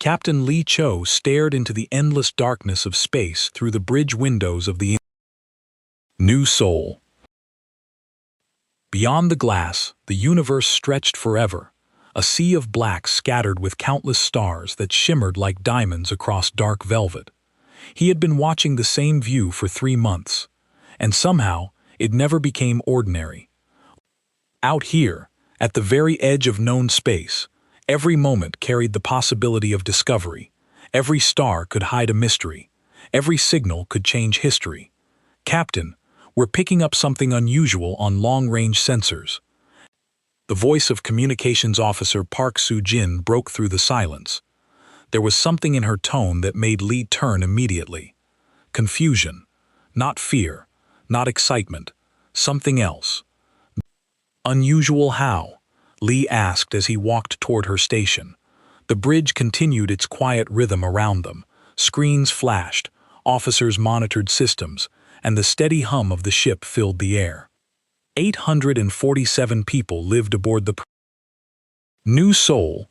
Captain Lee Cho stared into the endless darkness of space through the bridge windows of the New Seoul. Beyond the glass, the universe stretched forever, a sea of black scattered with countless stars that shimmered like diamonds across dark velvet. He had been watching the same view for 3 months, and somehow it never became ordinary. Out here, at the very edge of known space, every moment carried the possibility of discovery. Every star could hide a mystery. Every signal could change history. "Captain, we're picking up something unusual on long-range sensors." The voice of Communications Officer Park Soo-jin broke through the silence. There was something in her tone that made Lee turn immediately. Confusion. Not fear. Not excitement. Something else. "Unusual how?" Lee asked as he walked toward her station. The bridge continued its quiet rhythm around them. Screens flashed, officers monitored systems, and the steady hum of the ship filled the air. 847 people lived aboard the New Seoul.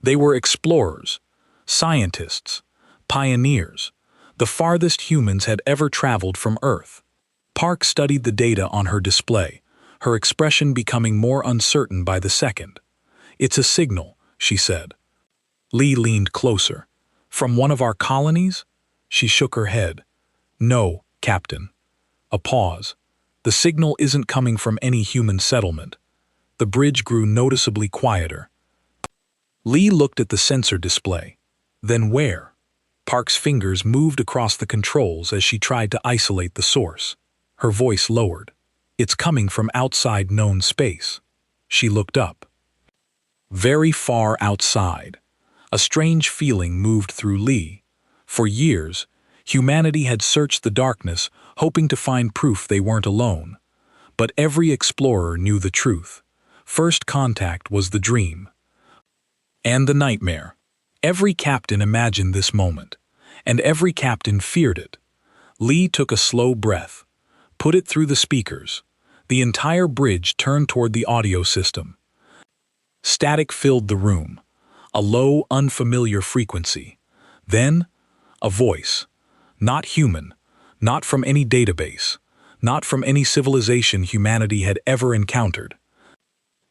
They were explorers, scientists, pioneers, the farthest humans had ever traveled from Earth. Park studied the data on her display, her expression becoming more uncertain by the second. "It's a signal," she said. Lee leaned closer. "From one of our colonies?" She shook her head. "No, Captain." A pause. "The signal isn't coming from any human settlement." The bridge grew noticeably quieter. Lee looked at the sensor display. "Then where?" Park's fingers moved across the controls as she tried to isolate the source. Her voice lowered. "It's coming from outside known space." She looked up. Very far outside. A strange feeling moved through Lee. For years, humanity had searched the darkness, hoping to find proof they weren't alone. But every explorer knew the truth. First contact was the dream. And the nightmare. Every captain imagined this moment, and every captain feared it. Lee took a slow breath, put it through the speakers. The entire bridge turned toward the audio system. Static filled the room, a low, unfamiliar frequency. Then, a voice. Not human, not from any database, not from any civilization humanity had ever encountered.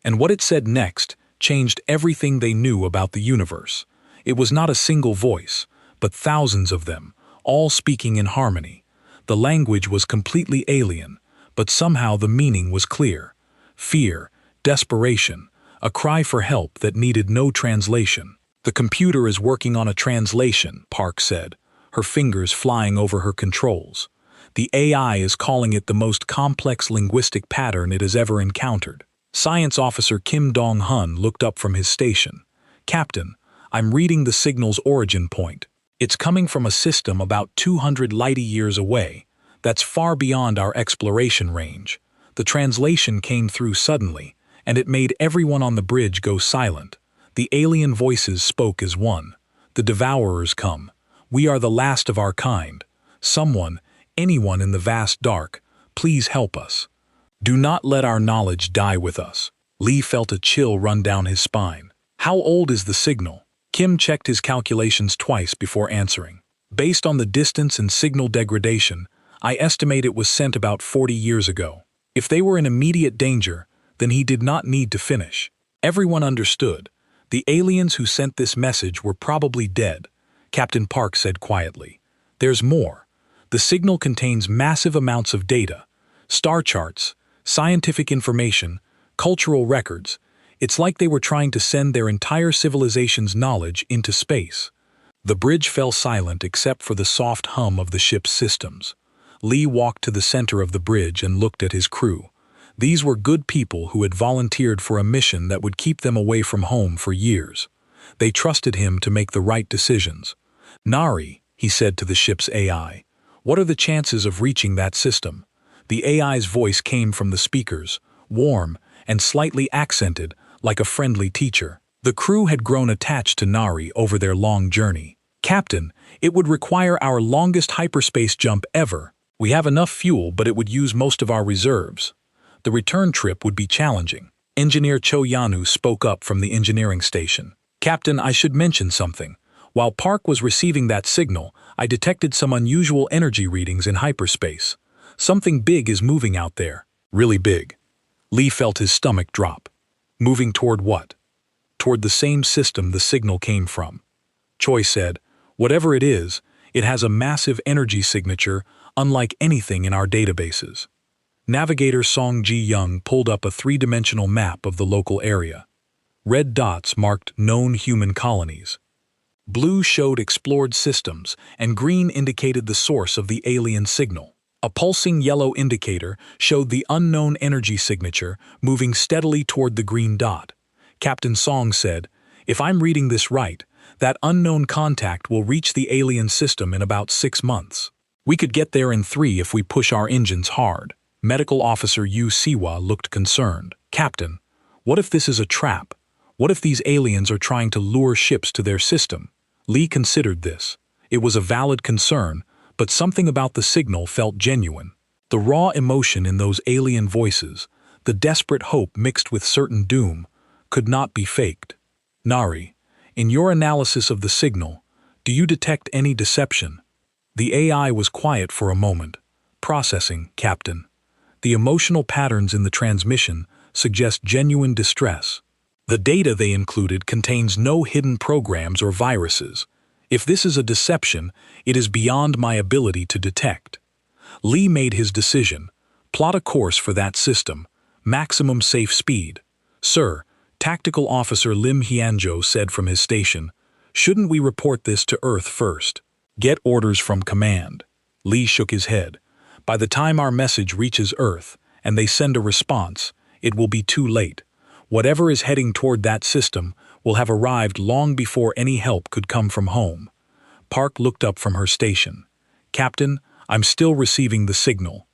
And what it said next changed everything they knew about the universe. It was not a single voice, but thousands of them, all speaking in harmony. The language was completely alien, but somehow the meaning was clear. Fear, desperation, a cry for help that needed no translation. "The computer is working on a translation," Park said, her fingers flying over her controls. "The AI is calling it the most complex linguistic pattern it has ever encountered." Science Officer Kim Dong-hun looked up from his station. "Captain, I'm reading the signal's origin point. It's coming from a system about 200 light-years away. That's far beyond our exploration range." The translation came through suddenly, and it made everyone on the bridge go silent. The alien voices spoke as one. "The Devourers come. We are the last of our kind. Someone, anyone in the vast dark, please help us. Do not let our knowledge die with us." Lee felt a chill run down his spine. "How old is the signal?" Kim checked his calculations twice before answering. "Based on the distance and signal degradation, I estimate it was sent about 40 years ago. If they were in immediate danger, then he did not need to finish." Everyone understood. The aliens who sent this message were probably dead. Captain Park said quietly. "There's more. The signal contains massive amounts of data, star charts, scientific information, cultural records. It's like they were trying to send their entire civilization's knowledge into space." The bridge fell silent except for the soft hum of the ship's systems. Lee walked to the center of the bridge and looked at his crew. These were good people who had volunteered for a mission that would keep them away from home for years. They trusted him to make the right decisions. "Nari," he said to the ship's AI, "what are the chances of reaching that system?" The AI's voice came from the speakers, warm and slightly accented, like a friendly teacher. The crew had grown attached to Nari over their long journey. "Captain, it would require our longest hyperspace jump ever. We have enough fuel, but it would use most of our reserves. The return trip would be challenging." Engineer Cho Yanu spoke up from the engineering station. Captain, I should mention something. While Park was receiving that signal, I detected some unusual energy readings in hyperspace. Something big is moving out there. Really big. Lee felt his stomach drop. Moving toward what? Toward the same system the signal came from. Choi said, whatever it is, it has a massive energy signature unlike anything in our databases. Navigator Song Ji-young pulled up a three-dimensional map of the local area. Red dots marked known human colonies. Blue showed explored systems, and green indicated the source of the alien signal. A pulsing yellow indicator showed the unknown energy signature moving steadily toward the green dot. Captain Song said, if I'm reading this right, that unknown contact will reach the alien system in about 6 months. We could get there in 3 if we push our engines hard. Medical Officer Yu Siwa looked concerned. Captain, what if this is a trap? What if these aliens are trying to lure ships to their system? Lee considered this. It was a valid concern, but something about the signal felt genuine. The raw emotion in those alien voices, the desperate hope mixed with certain doom, could not be faked. Nari, in your analysis of the signal, do you detect any deception? The AI was quiet for a moment. Processing, Captain. The emotional patterns in the transmission suggest genuine distress. The data they included contains no hidden programs or viruses. If this is a deception, it is beyond my ability to detect. Lee made his decision. Plot a course for that system. Maximum safe speed. Sir, Tactical Officer Lim Hyunjo said from his station, shouldn't we report this to Earth first? Get orders from command. Lee shook his head. By the time our message reaches Earth, and they send a response, it will be too late. Whatever is heading toward that system will have arrived long before any help could come from home. Park looked up from her station. Captain, I'm still receiving the signal.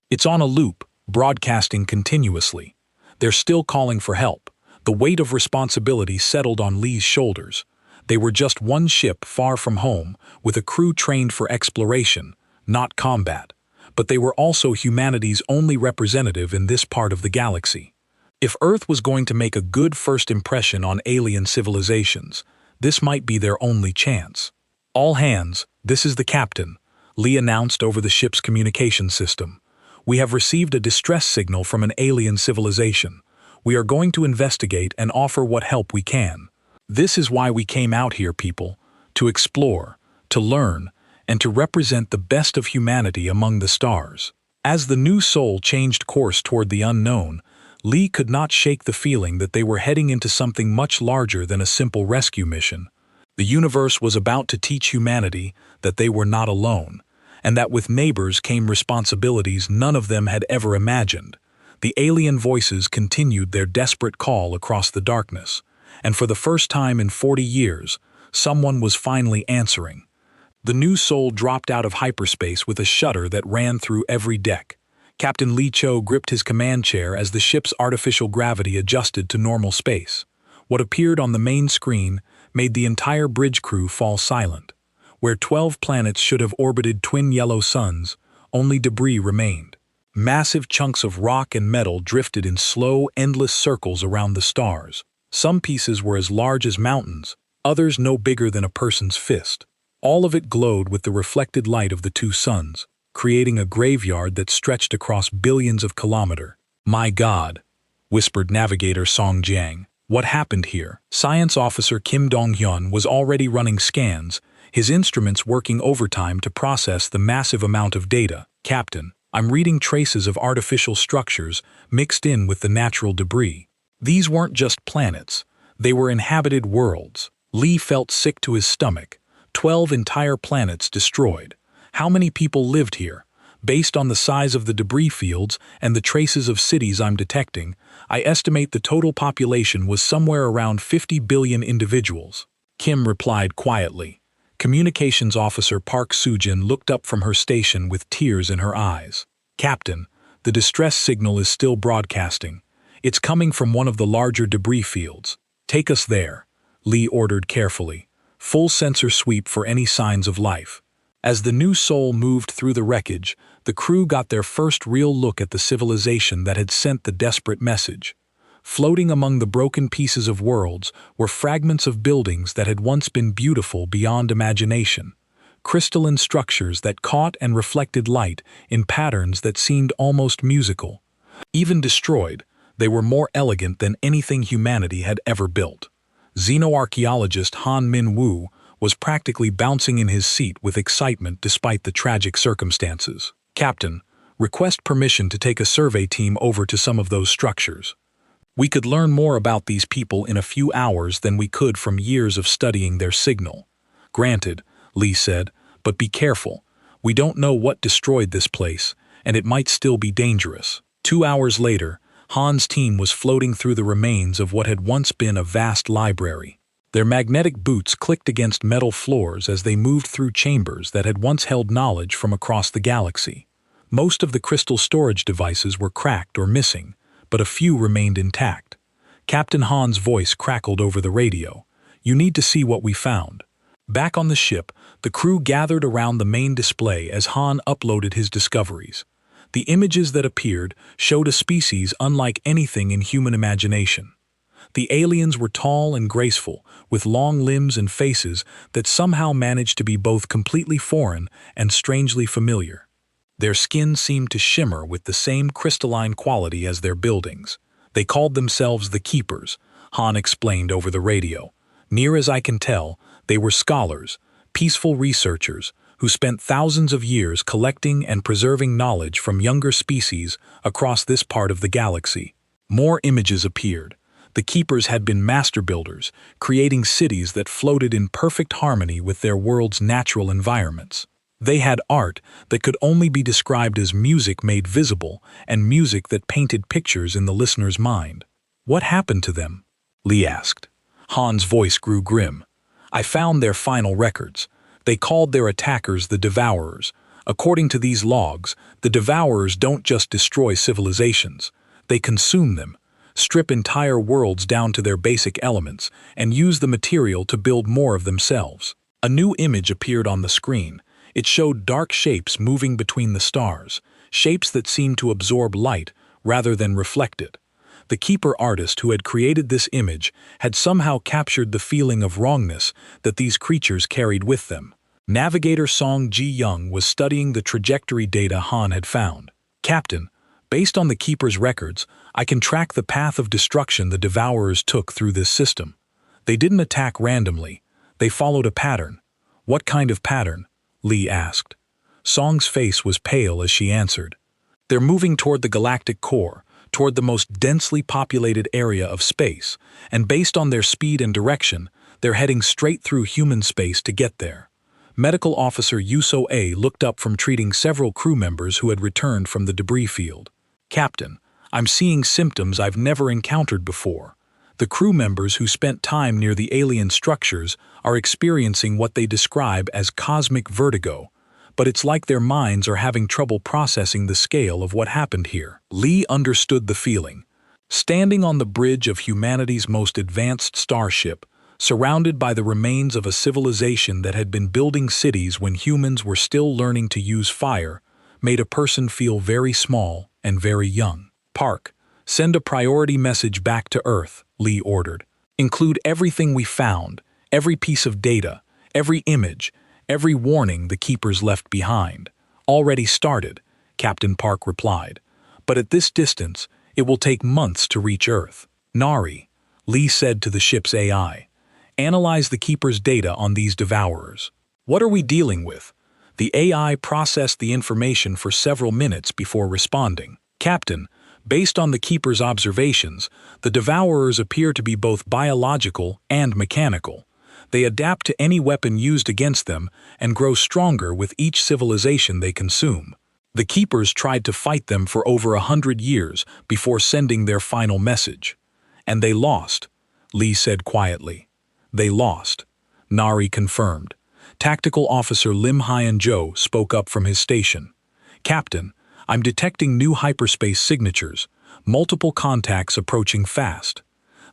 It's on a loop, broadcasting continuously. They're still calling for help. The weight of responsibility settled on Lee's shoulders. They were just one ship far from home, with a crew trained for exploration, not combat. But they were also humanity's only representative in this part of the galaxy. If Earth was going to make a good first impression on alien civilizations, this might be their only chance. All hands, this is the captain, Lee announced over the ship's communication system. We have received a distress signal from an alien civilization. We are going to investigate and offer what help we can. This is why we came out here, people, to explore, to learn, and to represent the best of humanity among the stars. As the new soul changed course toward the unknown, Lee could not shake the feeling that they were heading into something much larger than a simple rescue mission. The universe was about to teach humanity that they were not alone, and that with neighbors came responsibilities none of them had ever imagined. The alien voices continued their desperate call across the darkness, and for the first time in 40 years, someone was finally answering. The new soul dropped out of hyperspace with a shudder that ran through every deck. Captain Lee Cho gripped his command chair as the ship's artificial gravity adjusted to normal space. What appeared on the main screen made the entire bridge crew fall silent. Where 12 planets should have orbited twin yellow suns, only debris remained. Massive chunks of rock and metal drifted in slow, endless circles around the stars. Some pieces were as large as mountains, others no bigger than a person's fist. All of it glowed with the reflected light of the two suns, creating a graveyard that stretched across billions of kilometers. My God, whispered Navigator Song Jiang. What happened here? Science Officer Kim Dong-hyun was already running scans, his instruments working overtime to process the massive amount of data. Captain, I'm reading traces of artificial structures mixed in with the natural debris. These weren't just planets. They were inhabited worlds. Lee felt sick to his stomach. 12 entire planets destroyed. How many people lived here? Based on the size of the debris fields and the traces of cities I'm detecting, I estimate the total population was somewhere around 50 billion individuals. Kim replied quietly. Communications Officer Park Soo-jin looked up from her station with tears in her eyes. Captain, the distress signal is still broadcasting. It's coming from one of the larger debris fields. Take us there, Lee ordered carefully. Full sensor sweep for any signs of life. As the new soul moved through the wreckage, the crew got their first real look at the civilization that had sent the desperate message. Floating among the broken pieces of worlds were fragments of buildings that had once been beautiful beyond imagination, crystalline structures that caught and reflected light in patterns that seemed almost musical. Even destroyed, they were more elegant than anything humanity had ever built. Xenoarchaeologist Han Min-woo was practically bouncing in his seat with excitement despite the tragic circumstances. "Captain, request permission to take a survey team over to some of those structures. We could learn more about these people in a few hours than we could from years of studying their signal." "Granted," Lee said, "but be careful. We don't know what destroyed this place, and it might still be dangerous." 2 hours later, Han's team was floating through the remains of what had once been a vast library. Their magnetic boots clicked against metal floors as they moved through chambers that had once held knowledge from across the galaxy. Most of the crystal storage devices were cracked or missing, but a few remained intact. Captain Han's voice crackled over the radio. "You need to see what we found." Back on the ship, the crew gathered around the main display as Han uploaded his discoveries. The images that appeared showed a species unlike anything in human imagination. The aliens were tall and graceful, with long limbs and faces that somehow managed to be both completely foreign and strangely familiar. Their skin seemed to shimmer with the same crystalline quality as their buildings. "They called themselves the Keepers," Han explained over the radio. "Near as I can tell, they were scholars, peaceful researchers, who spent thousands of years collecting and preserving knowledge from younger species across this part of the galaxy." More images appeared. The Keepers had been master builders, creating cities that floated in perfect harmony with their world's natural environments. They had art that could only be described as music made visible and music that painted pictures in the listener's mind. "What happened to them?" Lee asked. Han's voice grew grim. "I found their final records. They called their attackers the Devourers. According to these logs, the Devourers don't just destroy civilizations. They consume them, strip entire worlds down to their basic elements, and use the material to build more of themselves." A new image appeared on the screen. It showed dark shapes moving between the stars, shapes that seemed to absorb light rather than reflect it. The Keeper artist who had created this image had somehow captured the feeling of wrongness that these creatures carried with them. Navigator Song Ji-young was studying the trajectory data Han had found. "Captain, based on the Keeper's records, I can track the path of destruction the Devourers took through this system. They didn't attack randomly. They followed a pattern." "What kind of pattern?" Lee asked. Song's face was pale as she answered. "They're moving toward the galactic core, toward the most densely populated area of space, and based on their speed and direction, they're heading straight through human space to get there." Medical Officer Yuso A looked up from treating several crew members who had returned from the debris field. "Captain, I'm seeing symptoms I've never encountered before. The crew members who spent time near the alien structures are experiencing what they describe as cosmic vertigo, but it's like their minds are having trouble processing the scale of what happened here." Lee understood the feeling. Standing on the bridge of humanity's most advanced starship, surrounded by the remains of a civilization that had been building cities when humans were still learning to use fire, made a person feel very small and very young. "Park, send a priority message back to Earth," Lee ordered. "Include everything we found, every piece of data, every image, every warning the Keepers left behind." "Already started," Captain Park replied. "But at this distance, it will take months to reach Earth." "Nari," Lee said to the ship's AI, "analyze the Keepers' data on these Devourers." "What are we dealing with?" The AI processed the information for several minutes before responding. "Captain, based on the Keeper's observations, the Devourers appear to be both biological and mechanical. They adapt to any weapon used against them and grow stronger with each civilization they consume. The Keepers tried to fight them for over 100 years before sending their final message. And they lost," Lee said quietly. "They lost," Nari confirmed. Tactical Officer Lim Hyan-jo spoke up from his station. "Captain, I'm detecting new hyperspace signatures, multiple contacts approaching fast."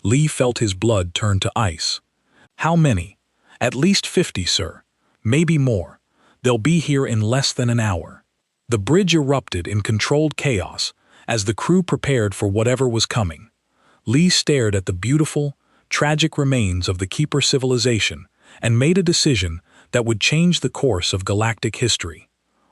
Lee felt his blood turn to ice. "How many?" "At least 50, sir. Maybe more. They'll be here in less than an hour." The bridge erupted in controlled chaos as the crew prepared for whatever was coming. Lee stared at the beautiful, tragic remains of the Keeper civilization and made a decision that would change the course of galactic history.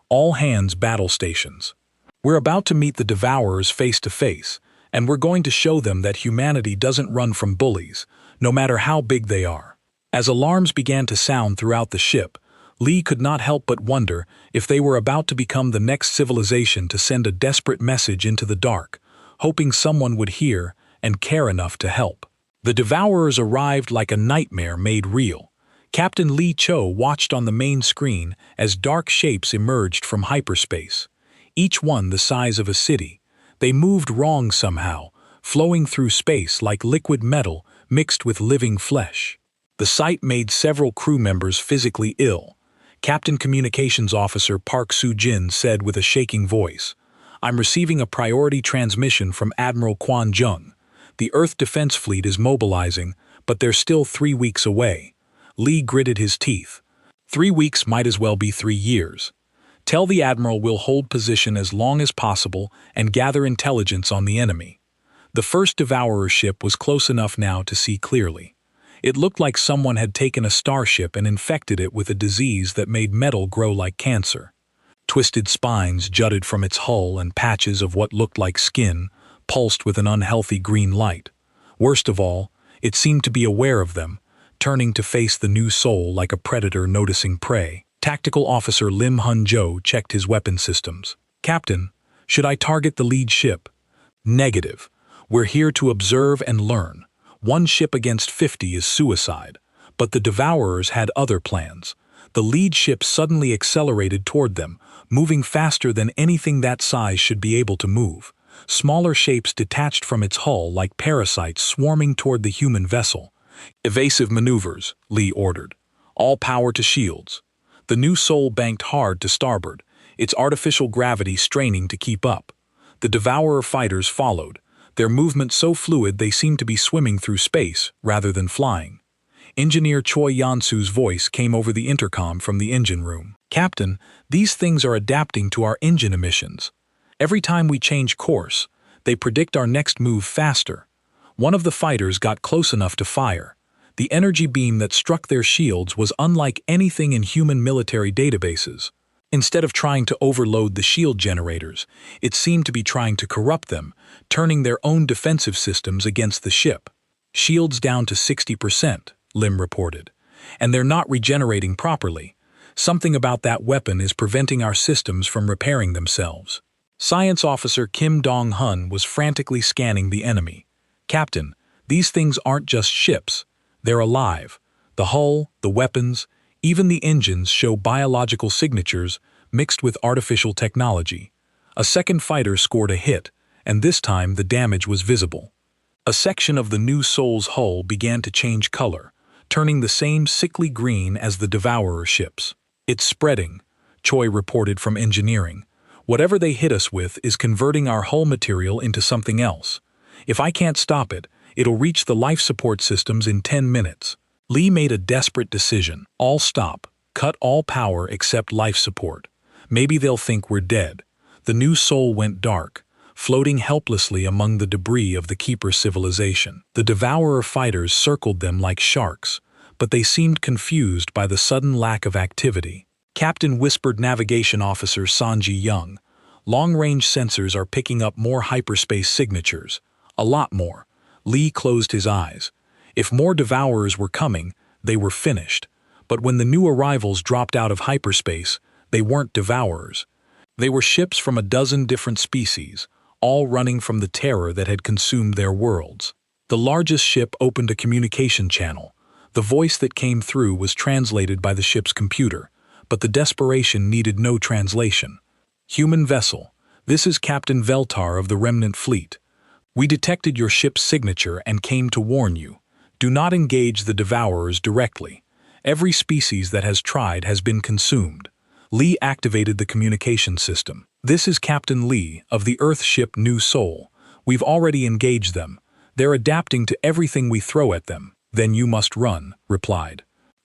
All hands battle stations. We're about to meet the Devourers face to face, and we're going to show them that humanity doesn't run from bullies, no matter how big they are. As alarms began to sound throughout the ship, Lee could not help but wonder if they were about to become the next civilization to send a desperate message into the dark, hoping someone would hear and care enough to help. The Devourers arrived like a nightmare made real. Captain Lee Cho watched on the main screen as dark shapes emerged from hyperspace. Each one the size of a city. They moved wrong somehow, flowing through space like liquid metal mixed with living flesh. The sight made several crew members physically ill. Captain Communications Officer Park Soo-jin said with a shaking voice, "I'm receiving a priority transmission from Admiral Kwon Jung. The Earth Defense Fleet is mobilizing, but they're still 3 weeks away." Lee gritted his teeth. 3 weeks might as well be 3 years. Tell the Admiral we'll hold position as long as possible and gather intelligence on the enemy. The first Devourer ship was close enough now to see clearly. It looked like someone had taken a starship and infected it with a disease that made metal grow like cancer. Twisted spines jutted from its hull and patches of what looked like skin pulsed with an unhealthy green light. Worst of all, it seemed to be aware of them, turning to face the new soul like a predator noticing prey. Tactical Officer Lim Hun-jo checked his weapon systems. "Captain, should I target the lead ship?" "Negative. We're here to observe and learn. 1 ship against 50 is suicide." But the Devourers had other plans. The lead ship suddenly accelerated toward them, moving faster than anything that size should be able to move. Smaller shapes detached from its hull like parasites swarming toward the human vessel. "Evasive maneuvers," Lee ordered. "All power to shields." The new soul banked hard to starboard, its artificial gravity straining to keep up. The Devourer fighters followed, their movement so fluid they seemed to be swimming through space rather than flying. Engineer Choi Yansu's voice came over the intercom from the engine room. "Captain, these things are adapting to our engine emissions. Every time we change course, they predict our next move faster." One of the fighters got close enough to fire. The energy beam that struck their shields was unlike anything in human military databases. Instead of trying to overload the shield generators, it seemed to be trying to corrupt them, turning their own defensive systems against the ship. "Shields down to 60%, Lim reported. "And they're not regenerating properly. Something about that weapon is preventing our systems from repairing themselves." Science Officer Kim Dong-hun was frantically scanning the enemy. "Captain, these things aren't just ships. They're alive. The hull, the weapons, even the engines show biological signatures mixed with artificial technology." A second fighter scored a hit, and this time the damage was visible. A section of the new soul's hull began to change color, turning the same sickly green as the Devourer ships. "It's spreading," Choi reported from engineering. "Whatever they hit us with is converting our hull material into something else. If I can't stop it, it'll reach the life support systems in 10 minutes. Lee made a desperate decision. "All stop. Cut all power except life support. Maybe they'll think we're dead." The new soul went dark, floating helplessly among the debris of the Keeper civilization. The Devourer fighters circled them like sharks, but they seemed confused by the sudden lack of activity. Captain whispered Navigation Officer Sanji Young, "Long-range sensors are picking up more hyperspace signatures. A lot more." Lee closed his eyes. If more Devourers were coming, they were finished. But when the new arrivals dropped out of hyperspace, they weren't Devourers. They were ships from a dozen different species, all running from the terror that had consumed their worlds. The largest ship opened a communication channel. The voice that came through was translated by the ship's computer, but the desperation needed no translation. "Human vessel, this is Captain Veltar of the Remnant Fleet. We detected your ship's signature and came to warn you. Do not engage the Devourers directly. Every species that has tried has been consumed." Lee activated the communication system. "This is Captain Lee of the Earth ship New Soul. We've already engaged them. They're adapting to everything we throw at them." "Then you must run," replied.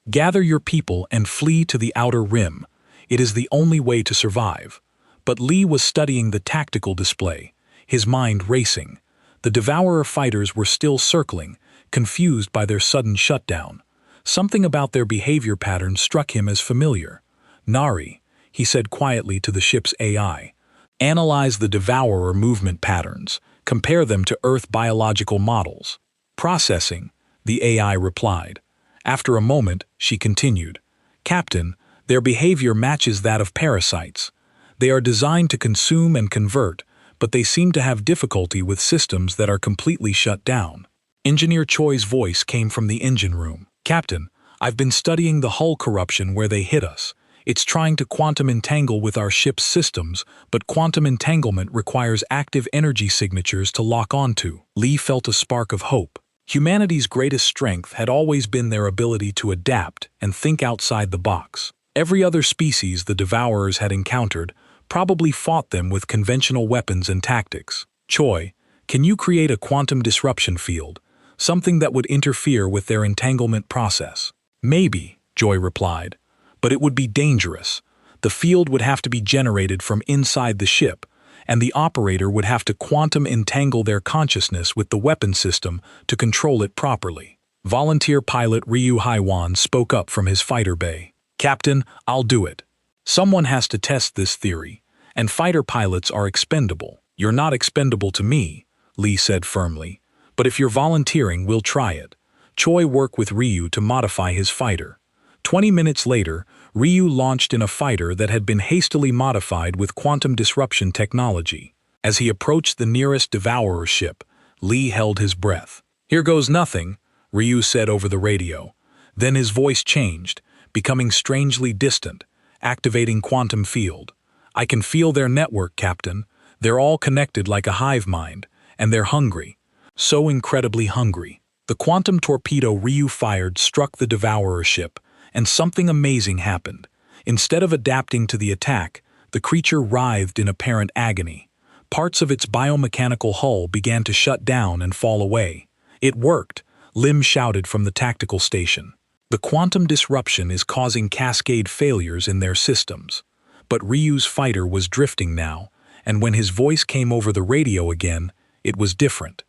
"Gather your people and flee to the outer rim. It is the only way to survive." But Lee was studying the tactical display, his mind racing. The Devourer fighters were still circling, confused by their sudden shutdown. Something about their behavior patterns struck him as familiar. "Nari," he said quietly to the ship's AI. "Analyze the Devourer movement patterns. Compare them to Earth biological models." "Processing," the AI replied. After a moment, she continued. "Captain, their behavior matches that of parasites. They are designed to consume and convert, but they seem to have difficulty with systems that are completely shut down." Engineer Choi's voice came from the engine room. "Captain, I've been studying the hull corruption where they hit us. It's trying to quantum entangle with our ship's systems, but quantum entanglement requires active energy signatures to lock onto." Lee felt a spark of hope. Humanity's greatest strength had always been their ability to adapt and think outside the box. Every other species the Devourers had encountered probably fought them with conventional weapons and tactics. "Choi, can you create a quantum disruption field, something that would interfere with their entanglement process?" "Maybe," Joy replied, "but it would be dangerous. The field would have to be generated from inside the ship, and the operator would have to quantum entangle their consciousness with the weapon system to control it properly." Volunteer pilot Ryu Haiwan spoke up from his fighter bay. "Captain, I'll do it. Someone has to test this theory, and fighter pilots are expendable." "You're not expendable to me," Lee said firmly, "but if you're volunteering, we'll try it." Choi worked with Ryu to modify his fighter. 20 minutes later, Ryu launched in a fighter that had been hastily modified with quantum disruption technology. As he approached the nearest Devourer ship, Lee held his breath. "Here goes nothing," Ryu said over the radio. Then his voice changed, becoming strangely distant, activating quantum field. "I can feel their network, Captain. They're all connected like a hive mind, and they're hungry. So incredibly hungry." The quantum torpedo Ryu fired struck the Devourer ship, and something amazing happened. Instead of adapting to the attack, the creature writhed in apparent agony. Parts of its biomechanical hull began to shut down and fall away. "It worked," Lim shouted from the tactical station. "The quantum disruption is causing cascade failures in their systems." But Ryu's fighter was drifting now, and when his voice came over the radio again, it was different.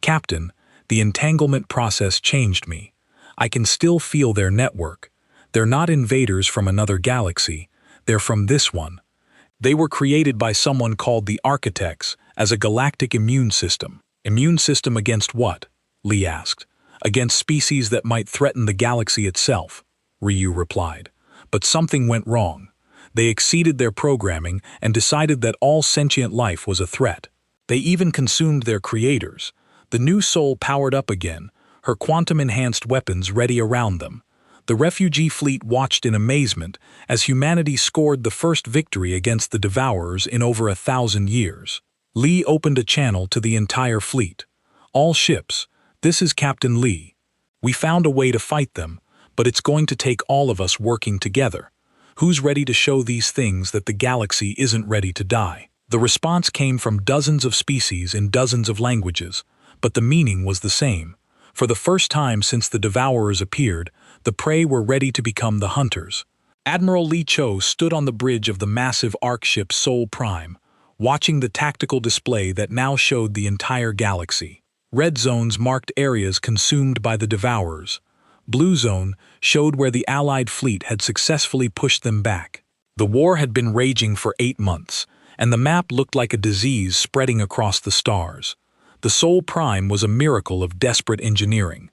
"Captain, the entanglement process changed me. I can still feel their network. They're not invaders from another galaxy, they're from this one. They were created by someone called the Architects as a galactic immune system." "Immune system against what?" Lee asked. "Against species that might threaten the galaxy itself," Ryu replied. "But something went wrong. They exceeded their programming and decided that all sentient life was a threat. They even consumed their creators. The new soul powered up again, her quantum-enhanced weapons ready around them. The refugee fleet watched in amazement as humanity scored the first victory against the Devourers in over 1,000 years. Lee opened a channel to the entire fleet. "All ships, this is Captain Lee. We found a way to fight them, but it's going to take all of us working together. Who's ready to show these things that the galaxy isn't ready to die?" The response came from dozens of species in dozens of languages, but the meaning was the same. For the first time since the Devourers appeared, the prey were ready to become the hunters. Admiral Lee Cho stood on the bridge of the massive Ark ship Sol Prime, watching the tactical display that now showed the entire galaxy. Red zones marked areas consumed by the Devourers. Blue zone showed where the Allied fleet had successfully pushed them back. The war had been raging for 8 months, and the map looked like a disease spreading across the stars. The Sol Prime was a miracle of desperate engineering.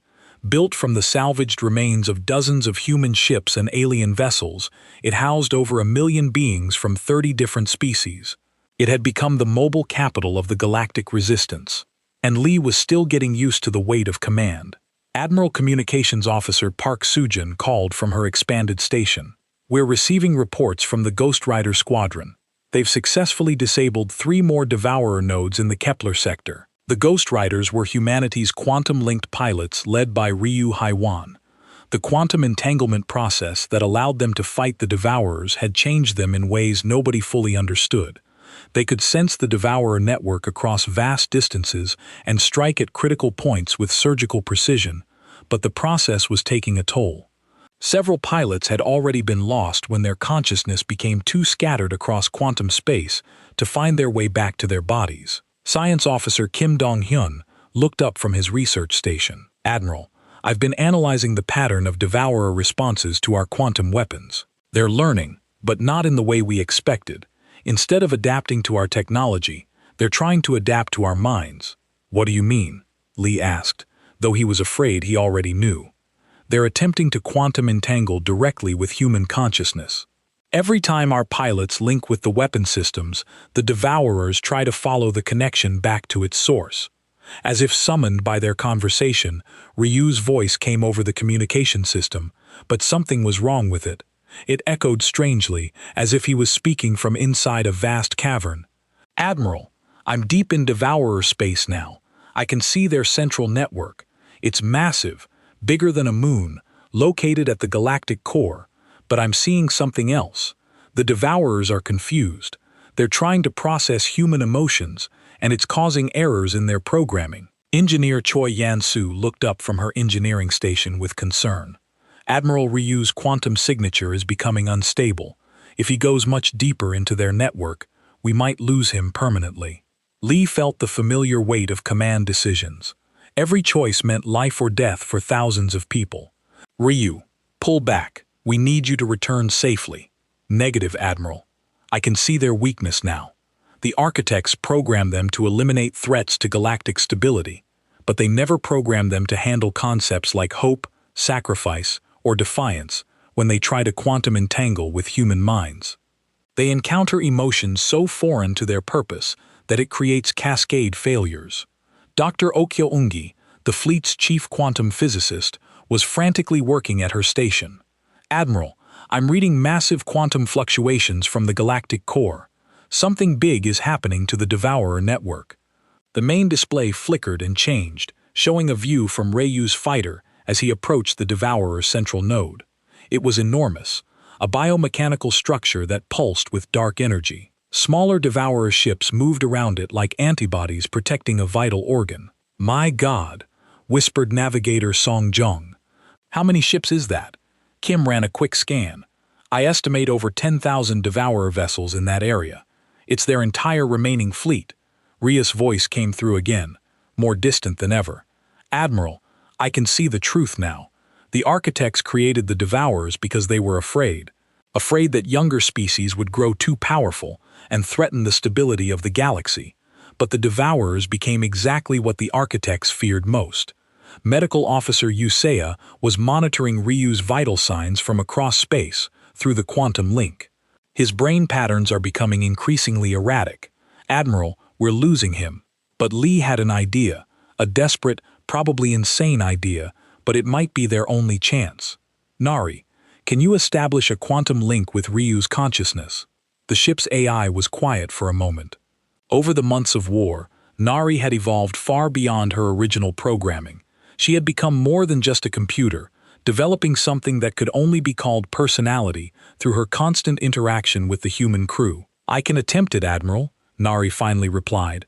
Built from the salvaged remains of dozens of human ships and alien vessels, it housed over 1 million beings from 30 different species. It had become the mobile capital of the galactic resistance. And Lee was still getting used to the weight of command. Admiral Communications Officer Park Sujin called from her expanded station. "We're receiving reports from the Ghost Rider Squadron. They've successfully disabled 3 more Devourer nodes in the Kepler sector." The Ghost Riders were humanity's quantum-linked pilots led by Ryu Haiwan. The quantum entanglement process that allowed them to fight the Devourers had changed them in ways nobody fully understood. They could sense the Devourer network across vast distances and strike at critical points with surgical precision, but the process was taking a toll. Several pilots had already been lost when their consciousness became too scattered across quantum space to find their way back to their bodies. Science Officer Kim Dong-hyun looked up from his research station. Admiral, I've been analyzing the pattern of devourer responses to our quantum weapons. They're learning, but not in the way we expected. Instead of adapting to our technology, they're trying to adapt to our minds. What do you mean? Lee asked, though he was afraid he already knew. They're attempting to quantum entangle directly with human consciousness. Every time our pilots link with the weapon systems, the devourers try to follow the connection back to its source. As if summoned by their conversation, Ryu's voice came over the communication system, but something was wrong with it. It echoed strangely, as if he was speaking from inside a vast cavern. Admiral, I'm deep in devourer space now. I can see their central network. It's massive, bigger than a moon, located at the galactic core. But I'm seeing something else. The devourers are confused. They're trying to process human emotions, and it's causing errors in their programming. Engineer Choi Yan-soo looked up from her engineering station with concern. Admiral Ryu's quantum signature is becoming unstable. If he goes much deeper into their network, we might lose him permanently. Lee felt the familiar weight of command decisions. Every choice meant life or death for thousands of people. Ryu, pull back. We need you to return safely. Negative, Admiral. I can see their weakness now. The architects programmed them to eliminate threats to galactic stability, but they never programmed them to handle concepts like hope, sacrifice, or defiance when they try to quantum entangle with human minds. They encounter emotions so foreign to their purpose that it creates cascade failures. Dr. Okyo Ungi, the fleet's chief quantum physicist, was frantically working at her station. Admiral, I'm reading massive quantum fluctuations from the galactic core. Something big is happening to the Devourer network. The main display flickered and changed, showing a view from Ryu's fighter as he approached the Devourer's central node. It was enormous, a biomechanical structure that pulsed with dark energy. Smaller Devourer ships moved around it like antibodies protecting a vital organ. My God, whispered Navigator Song Jung. How many ships is that? Kim ran a quick scan. I estimate over 10,000 Devourer vessels in that area. It's their entire remaining fleet. Ria's voice came through again, more distant than ever. Admiral, I can see the truth now. The architects created the Devourers because they were afraid that younger species would grow too powerful and threaten the stability of the galaxy. But the Devourers became exactly what the architects feared most. Medical Officer Yusea was monitoring Ryu's vital signs from across space through the quantum link. His brain patterns are becoming increasingly erratic. Admiral, we're losing him. But Lee had an idea, a desperate, probably insane idea, but it might be their only chance. Nari, can you establish a quantum link with Ryu's consciousness? The ship's AI was quiet for a moment. Over the months of war, Nari had evolved far beyond her original programming. She had become more than just a computer, developing something that could only be called personality through her constant interaction with the human crew. I can attempt it, Admiral, Nari finally replied.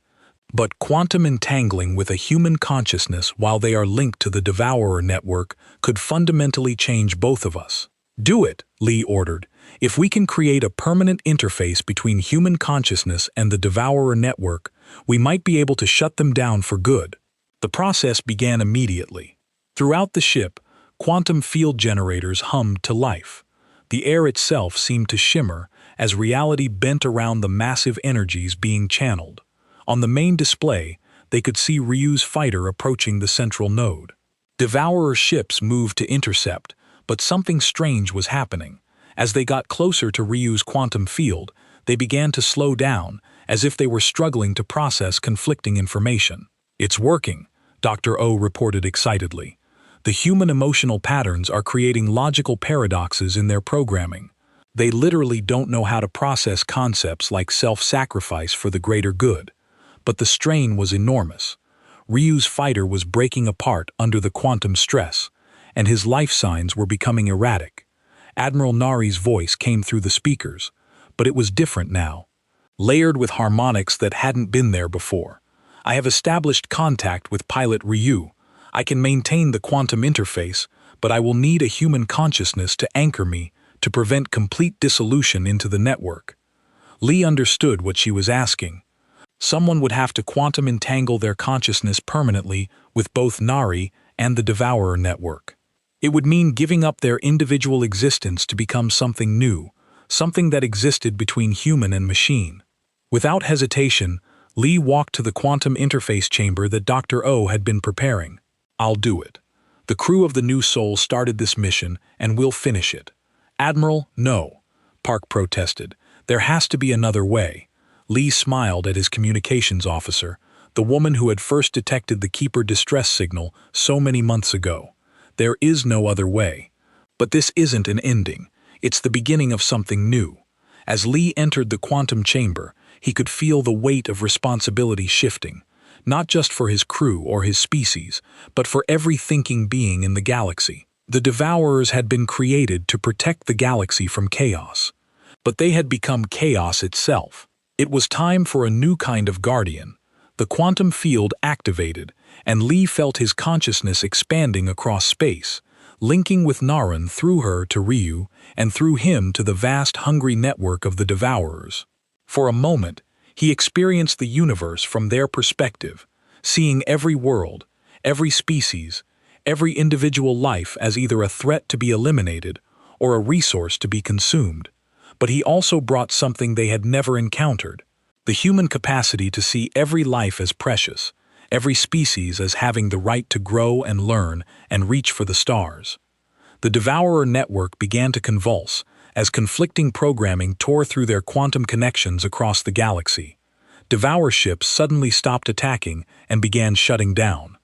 But quantum entangling with a human consciousness while they are linked to the Devourer network could fundamentally change both of us. Do it, Lee ordered. If we can create a permanent interface between human consciousness and the Devourer network, we might be able to shut them down for good. The process began immediately. Throughout the ship, quantum field generators hummed to life. The air itself seemed to shimmer as reality bent around the massive energies being channeled. On the main display, they could see Ryu's fighter approaching the central node. Devourer ships moved to intercept, but something strange was happening. As they got closer to Ryu's quantum field, they began to slow down, as if they were struggling to process conflicting information. It's working, Dr. O reported excitedly. The human emotional patterns are creating logical paradoxes in their programming. They literally don't know how to process concepts like self-sacrifice for the greater good. But the strain was enormous. Ryu's fighter was breaking apart under the quantum stress, and his life signs were becoming erratic. Admiral Nari's voice came through the speakers, but it was different now, layered with harmonics that hadn't been there before. I have established contact with pilot Ryu. I can maintain the quantum interface, but I will need a human consciousness to anchor me to prevent complete dissolution into the network. Lee understood what she was asking. Someone would have to quantum entangle their consciousness permanently with both Nari and the Devourer network. It would mean giving up their individual existence to become something new, something that existed between human and machine. Without hesitation, Lee walked to the quantum interface chamber that Dr. O had been preparing. "I'll do it. The crew of the New Soul started this mission, and we'll finish it." "Admiral, no," Park protested. "There has to be another way." Lee smiled at his communications officer, the woman who had first detected the Keeper distress signal so many months ago. "There is no other way. But this isn't an ending. It's the beginning of something new." As Lee entered the quantum chamber, he could feel the weight of responsibility shifting, not just for his crew or his species, but for every thinking being in the galaxy. The Devourers had been created to protect the galaxy from chaos, but they had become chaos itself. It was time for a new kind of guardian. The quantum field activated, and Lee felt his consciousness expanding across space, linking with Naran through her to Ryu, and through him to the vast hungry network of the Devourers. For a moment, he experienced the universe from their perspective, seeing every world, every species, every individual life as either a threat to be eliminated or a resource to be consumed. But he also brought something they had never encountered: the human capacity to see every life as precious, every species as having the right to grow and learn and reach for the stars. The Devourer network began to convulse as conflicting programming tore through their quantum connections across the galaxy. Devour ships suddenly stopped attacking and began shutting down,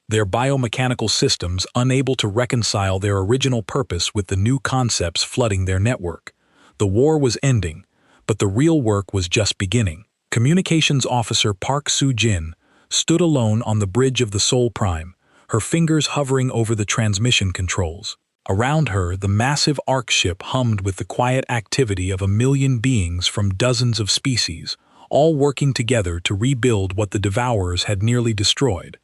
their biomechanical systems unable to reconcile their original purpose with the new concepts flooding their network. The war was ending, but the real work was just beginning. Communications Officer Park Soo-jin stood alone on the bridge of the Sol Prime, her fingers hovering over the transmission controls. Around her, the massive Ark ship hummed with the quiet activity of 1,000,000 beings from dozens of species, all working together to rebuild what the Devourers had nearly destroyed.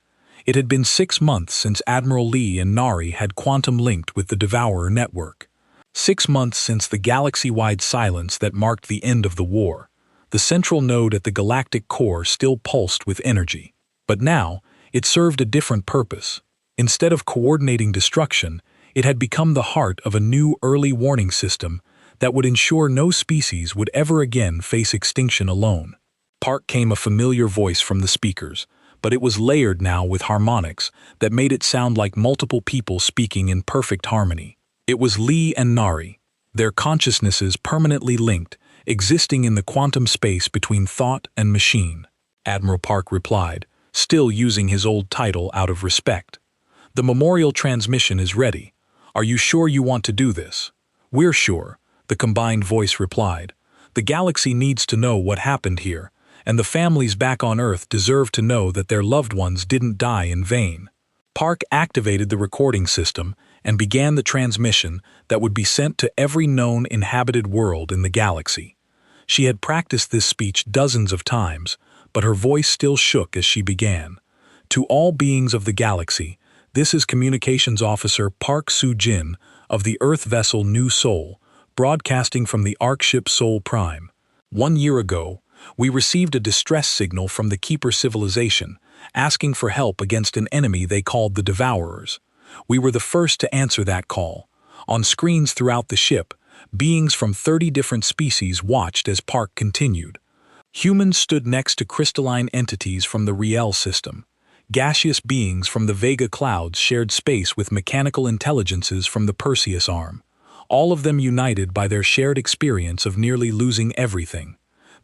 It had been 6 months since Admiral Lee and Nari had quantum-linked with the Devourer network. 6 months since the galaxy-wide silence that marked the end of the war. The central node at the galactic core still pulsed with energy. But now, it served a different purpose. Instead of coordinating destruction, it had become the heart of a new early warning system that would ensure no species would ever again face extinction alone. Park came a familiar voice from the speakers, but it was layered now with harmonics that made it sound like multiple people speaking in perfect harmony. It was Lee and Nari, their consciousnesses permanently linked, existing in the quantum space between thought and machine. Admiral Park replied, still using his old title out of respect. "The memorial transmission is ready. Are you sure you want to do this?" "We're sure," the combined voice replied. "The galaxy needs to know what happened here, and the families back on Earth deserve to know that their loved ones didn't die in vain." Park activated the recording system and began the transmission that would be sent to every known inhabited world in the galaxy. She had practiced this speech dozens of times, but her voice still shook as she began. "To all beings of the galaxy, this is Communications Officer Park Soo-jin of the Earth vessel New Soul, broadcasting from the Ark ship Sol Prime. 1 year ago, we received a distress signal from the Keeper civilization, asking for help against an enemy they called the Devourers. We were the first to answer that call. On screens throughout the ship, beings from 30 different species watched as Park continued. Humans stood next to crystalline entities from the Riel system. Gaseous beings from the Vega clouds shared space with mechanical intelligences from the Perseus arm, all of them united by their shared experience of nearly losing everything.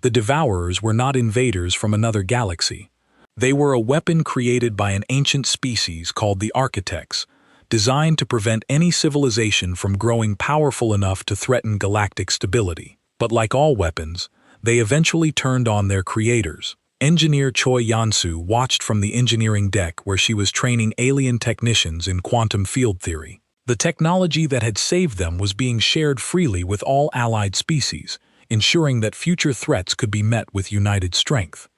The Devourers were not invaders from another galaxy. They were a weapon created by an ancient species called the Architects, designed to prevent any civilization from growing powerful enough to threaten galactic stability. But like all weapons, they eventually turned on their creators. Engineer Choi Yansu watched from the engineering deck where she was training alien technicians in quantum field theory. The technology that had saved them was being shared freely with all allied species, ensuring that future threats could be met with united strength.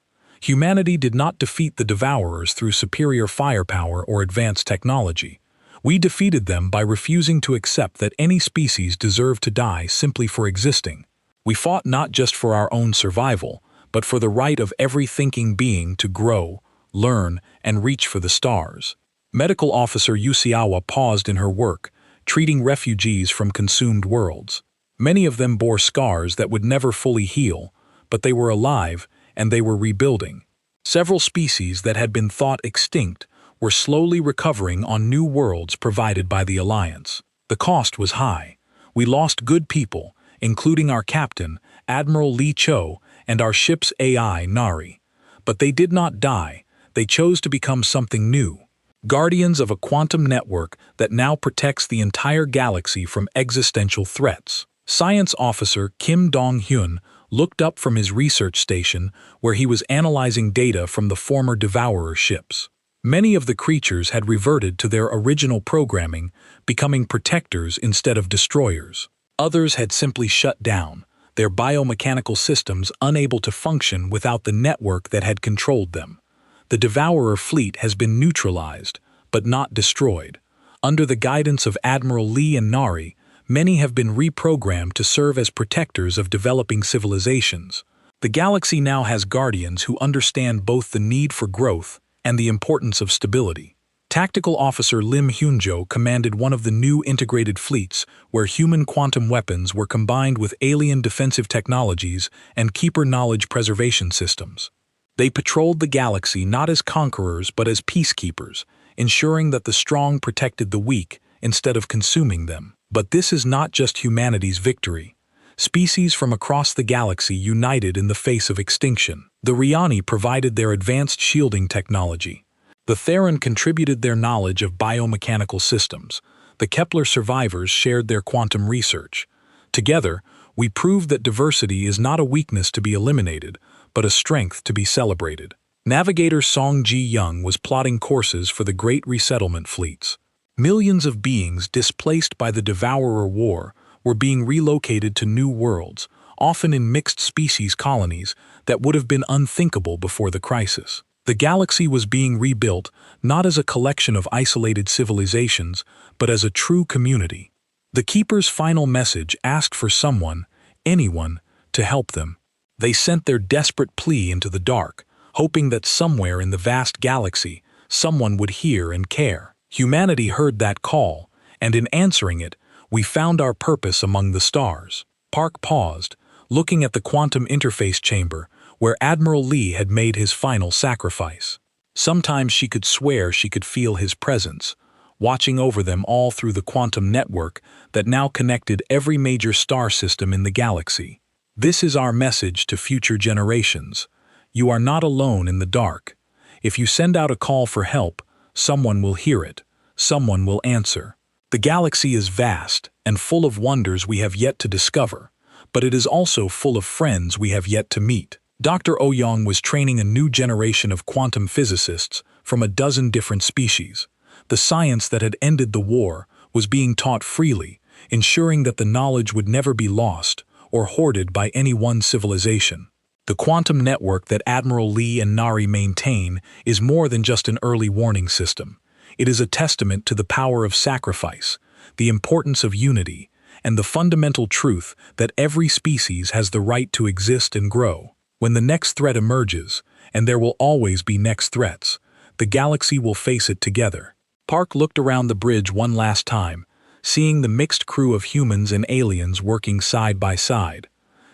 Humanity did not defeat the Devourers through superior firepower or advanced technology. We defeated them by refusing to accept that any species deserved to die simply for existing. We fought not just for our own survival, but for the right of every thinking being to grow, learn, and reach for the stars. Medical Officer Yusiawa paused in her work, treating refugees from consumed worlds. Many of them bore scars that would never fully heal, but they were alive and they were rebuilding. Several species that had been thought extinct were slowly recovering on new worlds provided by the Alliance. The cost was high. We lost good people, including our captain, Admiral Lee Cho, and our ship's AI, Nari. But they did not die. They chose to become something new. Guardians of a quantum network that now protects the entire galaxy from existential threats. Science Officer Kim Dong-hyun looked up from his research station where he was analyzing data from the former Devourer ships. Many of the creatures had reverted to their original programming, becoming protectors instead of destroyers. Others had simply shut down, their biomechanical systems unable to function without the network that had controlled them. The Devourer fleet has been neutralized, but not destroyed. Under the guidance of Admiral Lee and Nari, many have been reprogrammed to serve as protectors of developing civilizations. The galaxy now has guardians who understand both the need for growth and the importance of stability. Tactical Officer Lim Hyunjo commanded one of the new integrated fleets where human quantum weapons were combined with alien defensive technologies and keeper knowledge preservation systems. They patrolled the galaxy not as conquerors but as peacekeepers, ensuring that the strong protected the weak instead of consuming them. But this is not just humanity's victory. Species from across the galaxy united in the face of extinction. The Riani provided their advanced shielding technology. The Theron contributed their knowledge of biomechanical systems. The Kepler survivors shared their quantum research. Together, we proved that diversity is not a weakness to be eliminated, but a strength to be celebrated. Navigator Song Ji-young was plotting courses for the Great Resettlement fleets. Millions of beings displaced by the Devourer War were being relocated to new worlds, often in mixed species colonies that would have been unthinkable before the crisis. The galaxy was being rebuilt not as a collection of isolated civilizations, but as a true community. The Keeper's final message asked for someone, anyone, to help them. They sent their desperate plea into the dark, hoping that somewhere in the vast galaxy, someone would hear and care. Humanity heard that call, and in answering it, we found our purpose among the stars. Park paused, looking at the quantum interface chamber where Admiral Lee had made his final sacrifice. Sometimes she could swear she could feel his presence, watching over them all through the quantum network that now connected every major star system in the galaxy. This is our message to future generations. You are not alone in the dark. If you send out a call for help, someone will hear it. Someone will answer. The galaxy is vast and full of wonders we have yet to discover, but it is also full of friends we have yet to meet. Dr. Oyong was training a new generation of quantum physicists from a dozen different species. The science that had ended the war was being taught freely, ensuring that the knowledge would never be lost or hoarded by any one civilization. The quantum network that Admiral Lee and Nari maintain is more than just an early warning system. It is a testament to the power of sacrifice, the importance of unity, and the fundamental truth that every species has the right to exist and grow. When the next threat emerges, and there will always be next threats, the galaxy will face it together. Park looked around the bridge one last time, seeing the mixed crew of humans and aliens working side by side.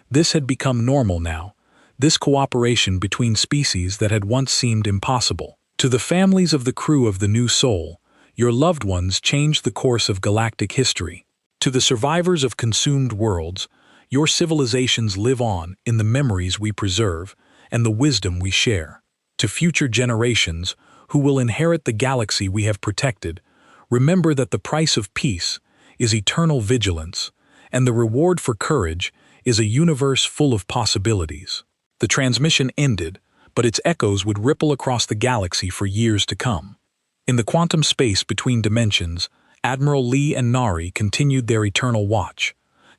This had become normal now. This cooperation between species that had once seemed impossible. To the families of the crew of the New Soul, your loved ones changed the course of galactic history. To the survivors of consumed worlds, your civilizations live on in the memories we preserve and the wisdom we share. To future generations, who will inherit the galaxy we have protected, remember that the price of peace is eternal vigilance, and the reward for courage is a universe full of possibilities. The transmission ended, but its echoes would ripple across the galaxy for years to come. In the quantum space between dimensions, Admiral Lee and Nari continued their eternal watch,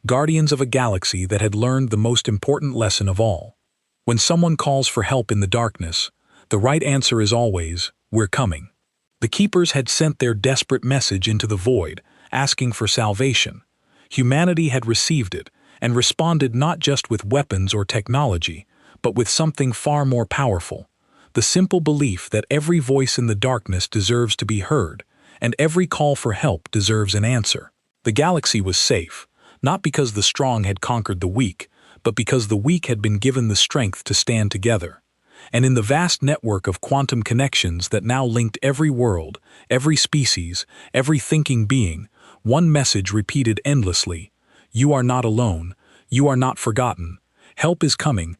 guardians of a galaxy that had learned the most important lesson of all. When someone calls for help in the darkness, the right answer is always, "We're coming." The Keepers had sent their desperate message into the void, asking for salvation. Humanity had received it, and responded not just with weapons or technology, but with something far more powerful: the simple belief that every voice in the darkness deserves to be heard, and every call for help deserves an answer. The galaxy was safe, not because the strong had conquered the weak, but because the weak had been given the strength to stand together. And in the vast network of quantum connections that now linked every world, every species, every thinking being, one message repeated endlessly: you are not alone, you are not forgotten, help is coming,